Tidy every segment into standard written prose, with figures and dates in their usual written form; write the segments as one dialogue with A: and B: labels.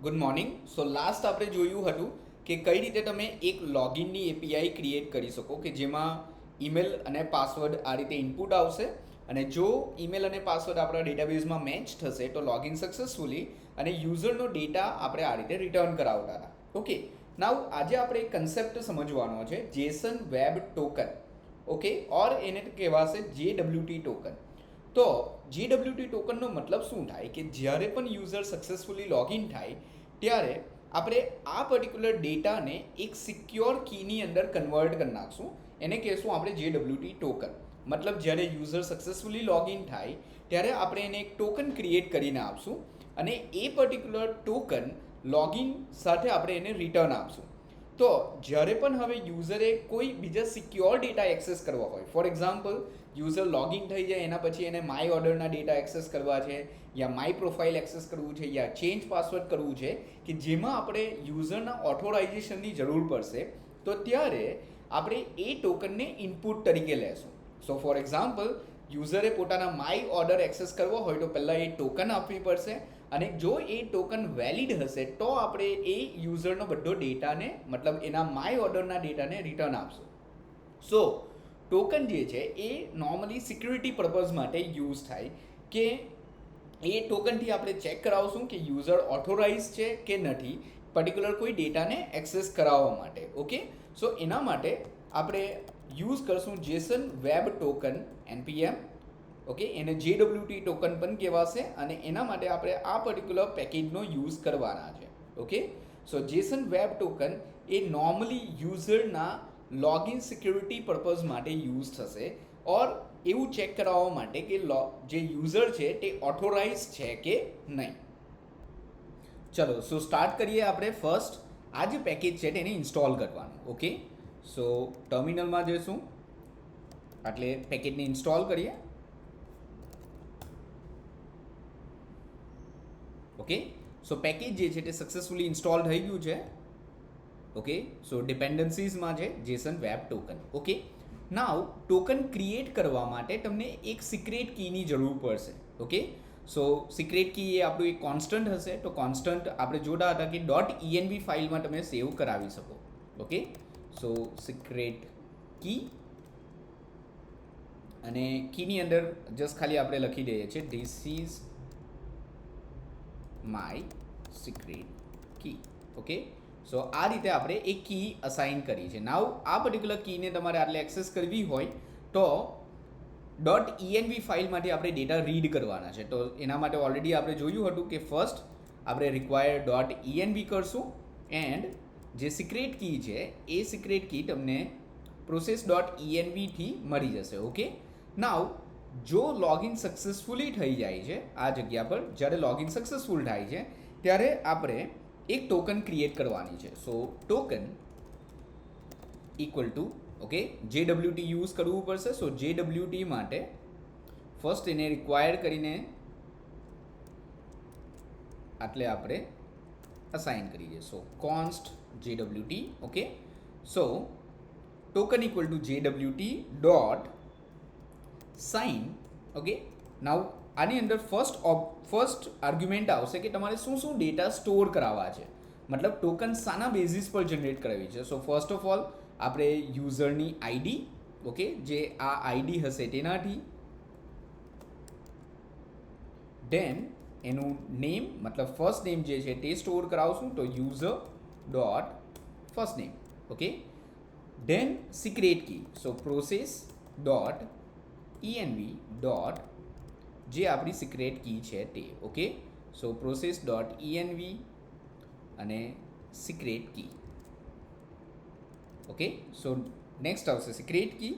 A: Good morning. સો last આપણે જોયું હતું કે કઈ રીતે તમે એક લોગિનની એપીઆઈ ક્રિએટ કરી શકો કે જેમાં ઈમેલ અને પાસવર્ડ આ રીતે ઇનપુટ આવશે અને જો ઈમેલ અને પાસવર્ડ આપણા ડેટાબેઝમાં મેચ થશે તો લોગિન સક્સેસફુલી અને યુઝરનો ડેટા આપણે આ રીતે રિટર્ન કરાવતા હતા. ઓકે, નાવ આજે આપણે એક કન્સેપ્ટ સમજવાનો છે, જેસન વેબ ટોકન. ઓકે, ઓર એને કહેવાશે JWT ટોકન. તો JWT ટોકનનો મતલબ શું થાય કે જ્યારે પણ યુઝર સક્સેસફુલી લોગિન થાય ત્યારે આપણે આ પર્ટિક્યુલર ડેટાને એક સિક્યોર કીની અંદર કન્વર્ટ કરી નાખશું. એને કહેશું આપણે JWT ટોકન. મતલબ જ્યારે યુઝર સક્સેસફુલી લોગિન થાય ત્યારે આપણે એને એક ટોકન ક્રિએટ કરીને આપશું અને એ પર્ટિક્યુલર ટોકન લોગિન સાથે આપણે એને રિટર્ન આપશું. તો જ્યારે પણ હવે યુઝરે કોઈ બીજા સિક્યોર ડેટા એક્સેસ કરવા હોય, ફોર એક્ઝામ્પલ યુઝર લોગિન થઈ જાય એના પછી એને માય ઓર્ડરના ડેટા એક્સેસ કરવા છે યા માય પ્રોફાઇલ એક્સેસ કરવું છે યા ચેન્જ પાસવર્ડ કરવું છે કે જેમાં આપણે યુઝરના ઓથોરાઇઝેશનની જરૂર પડશે, તો ત્યારે આપણે એ ટોકનને ઇનપુટ તરીકે લેશું. સો ફોર એક્ઝામ્પલ યુઝરે પોતાના માય ઓર્ડર એક્સેસ કરવો હોય તો પહેલાં એ ટોકન આપવી પડશે અને જો એ ટોકન વેલિડ હશે તો આપણે એ યુઝરનો બધો ડેટાને મતલબ એના માય ઓર્ડરના ડેટાને રિટર્ન આપશું. સો ટોકન જે છે એ નોર્મલી સિક્યુરિટી પર્પઝ માટે યુઝ થાય કે એ ટોકનથી આપણે ચેક કરાવશું કે યુઝર ઓથોરાઇઝ છે કે નથી પર્ટિક્યુલર કોઈ ડેટાને એક્સેસ કરાવવા માટે. ઓકે, સો એના માટે આપણે યુઝ કરશું Jason web token NPM. Okay, એને JWT ટોકન પણ કહેવાશે અને એના માટે આપણે આ પર્ટિક્યુલર પેકેજનો યુઝ કરવાના છે. ઓકે, સો જેસન વેબ ટોકન એ નોર્મલી યુઝરના લોગિન સિક્યુરિટી પર્પઝ માટે યુઝ થશે ઓર એવું ચેક કરાવવા માટે કે જે યુઝર છે તે ઓથોરાઇઝ છે કે નહીં. ચલો, સો સ્ટાર્ટ કરીએ. આપણે ફર્સ્ટ આ જે પેકેજ છે તેને ઇન્સ્ટોલ કરવાનું. ઓકે, સો ટર્મિનલમાં જઈશું એટલે પેકેજને ઇન્સ્ટોલ કરીએ. ઓકે, સો પેકેજ જે છે તે સક્સેસફુલી ઇન્સ્ટોલ થઈ ગયું છે. ઓકે, સો ડિપેન્ડન્સીઝમાં છે જેસન વેબ ટોકન. ઓકે, નાવ ટોકન ક્રિએટ કરવા માટે તમને એક સિક્રેટ કીની જરૂર પડશે. ઓકે, સો સિક્રેટ કી એ આપણું એક કોન્સ્ટન્ટ હશે, તો કોન્સ્ટન્ટ આપણે જોતા હતા કે .env ફાઇલમાં તમે સેવ કરાવી શકો. ઓકે, સો સિક્રેટ કી અને કીની અંદર જસ્ટ ખાલી આપણે લખી દઈએ છીએ this is my secret key. Okay, so આ રીતે આપણે એક કી અસાઇન કરી છે. નાવ આ પર્ટિક્યુલર કીને તમારે આટલે એક્સેસ કરવી હોય તો .env ફાઇલમાંથી આપણે ડેટા રીડ કરવાના છે. તો એના માટે ઓલરેડી આપણે જોયું હતું કે ફર્સ્ટ આપણે રિક્વાયર .env કરશું એન્ડ જે સિક્રેટ કી છે એ સિક્રેટ કી તમને process.env થી મળી જશે. ઓકે, નાવ જો લોગિન સક્સેસફુલી થઈ જાય છે આ જગ્યા પર, જ્યારે લોગિન સક્સેસફુલ થાય છે ત્યારે આપણે એક ટોકન ક્રિએટ કરવાની છે. So token equal to okay JWT use કરવું પડશે. સો JWT માટે ફર્સ્ટ એને રિક્વાયર કરીને આટલે આપણે અસાઇન કરીએ. So const JWT. Okay, so token equal to JWT dot sign. Okay, now આની અંદર ફર્સ્ટ આર્ગ્યુમેન્ટ આવશે કે તમારે શું શું ડેટા સ્ટોર કરાવવા છે, મતલબ ટોકન શાના બેઝિસ પર જનરેટ કરાવી છે. સો ફર્સ્ટ ઓફ ઓલ આપણે યુઝરની આઈડી, ઓકે, જે આ આઈડી હશે તેનાથી, ધેન એનું નેમ મતલબ ફર્સ્ટ નેમ જે છે તે સ્ટોર કરાવશું તો user dot first name. Okay, then secret key. So process dot env dot જે આપણી સિક્રેટ કી છે તે. Okay, so process dot env અને secret key. Okay, so next આવશે સિક્રેટ કી.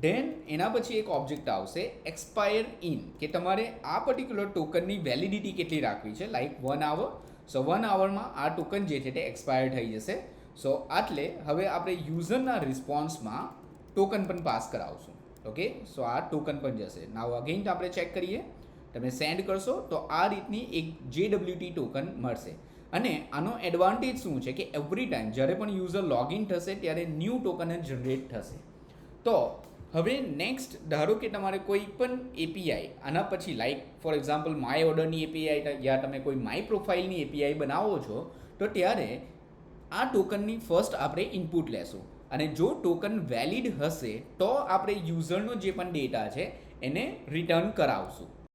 A: ધેન એના પછી એક ઓબ્જેક્ટ આવશે એક્સપાયર ઇન, કે તમારે આ પર્ટિક્યુલર ટોકનની વેલિડિટી કેટલી રાખવી છે, લાઈક 1 hour. સો 1 hourમાં આ ટોકન જે છે તે એક્સપાયર થઈ જશે. સો આટલે હવે આપણે યુઝરના રિસ્પોન્સમાં ટોકન પણ પાસ કરાવશું. ઓકે, સો આ ટોકન પણ જશે. નાવ અગેઇન આપણે ચેક કરીએ, તમે સેન્ડ કરશો તો આ રીતની એક JWT ટોકન મળશે. અને આનો એડવાન્ટેજ શું છે કે એવરી ટાઈમ જ્યારે પણ યુઝર લોગિન થશે ત્યારે ન્યૂ ટોકન જનરેટ થશે. તો હવે નેક્સ્ટ ધારો કે તમારે કોઈ પણ એપીઆઈ આના પછી લાઈક ફોર એક્ઝામ્પલ માય ઓર્ડરની એપીઆઈ યા તમે કોઈ માય પ્રોફાઇલની એપીઆઈ બનાવો છો તો ત્યારે આ ટોકનની ફર્સ્ટ આપણે ઇનપુટ લેશું અને જો ટોકન વેલિડ હશે તો આપણે યુઝરનો જે પણ ડેટા છે એને રિટર્ન કરાવશું.